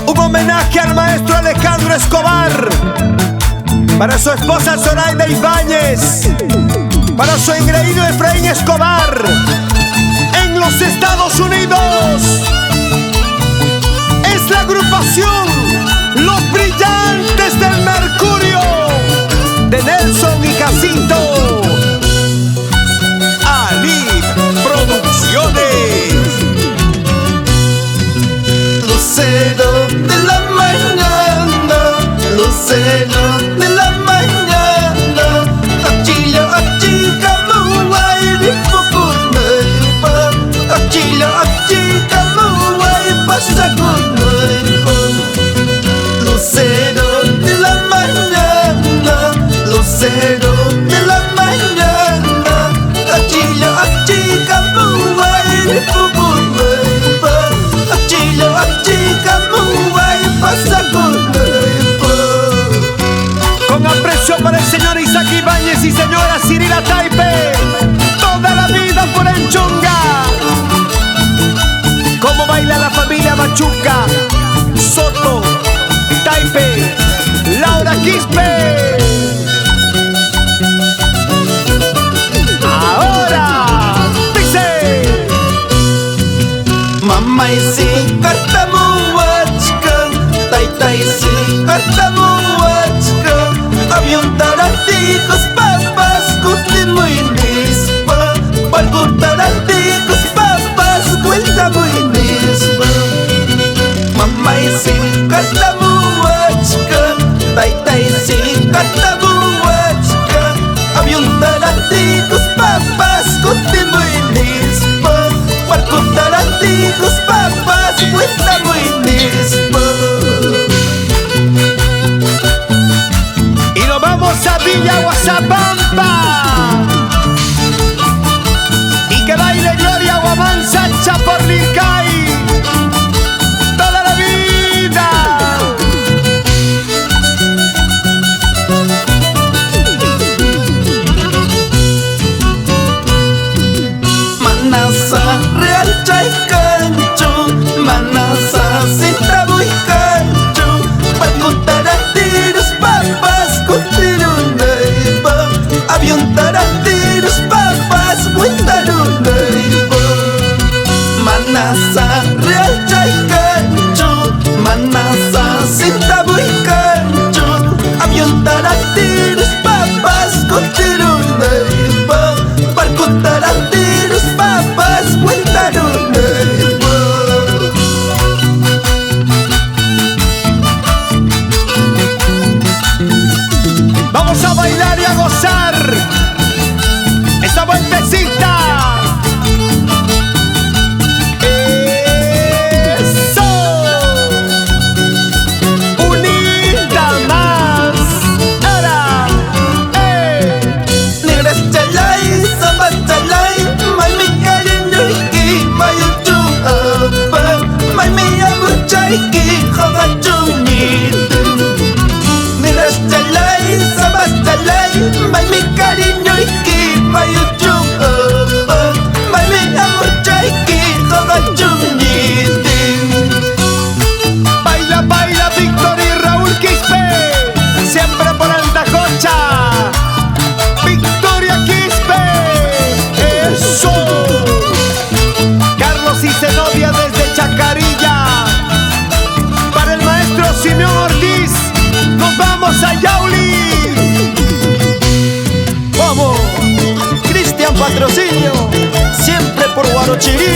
Un homenaje al maestro Alejandro Escobar, para su esposa Zoraida Ibáñez, para su engreído Efraín Escobar en los Estados Unidos. Es la agrupación Los Brillantes del Mercurio, de Nelson y Jacinto. Alib Producciones. Lucero de la mañana, lucero de la mañana, achilla achica muay ripukunaipa, achilla achica muay pasakunaipa. Lucero de la mañana, lucero de la mañana, achilla achica muay ripukunaipa, achilla achica muay pasakunaipa. Con aprecio para el señor Isaac Ibáñez y señora Cirila Taipe, toda la vida por el Chunga. Como baila la familia Machuca, Soto, Taipe, Laura Quispe. Ahora, dice: Mamá y si kartamuachka, taitai si kartamuachka, avión taranticos papas muy nispa, barco taranticos papas cuenta muy nispa. Mamá y si kartamuachka, taitai si kartamuachka, avión taranticos papas muy nispa, barco taranticos papas cuenta muy nispa. y nos vamos a Villa Guazapampa, y que baile Gloria Guamán Sacha por Lircay toda la vida. Manasa real chay cancho, manasa sintra muy cancho, barco tarantiros papas contiron neiva, avión tarantiros papas cuentaron neiva. Manasa real chay cancho, manasa sintra muy cancho, avión tarantiros papas contiron neiva, barco tarantiros papas cuentaron neiva. Vamos a bailar y a gozar esta vueltecita. Eso, unida más. Ahora, Negras chalay, sambas chalay, may mi cariño iki, mayo chuapa, may mi amor chaiki, joga chunito. Negras chalay, sambas chalay, may mi cariño iki, mayo chuapa, may mi amor chaiki, joga chunito. baila, baila Víctor y Raúl Quispe, siempre por Altacocha. Victoria Quispe, eso. Carlos y Zenobia desde Chacarilla, para el maestro Simeón Ortiz. Nos vamos a Yauli. Vamos, Cristian Patrocinio, siempre por Guarochirí.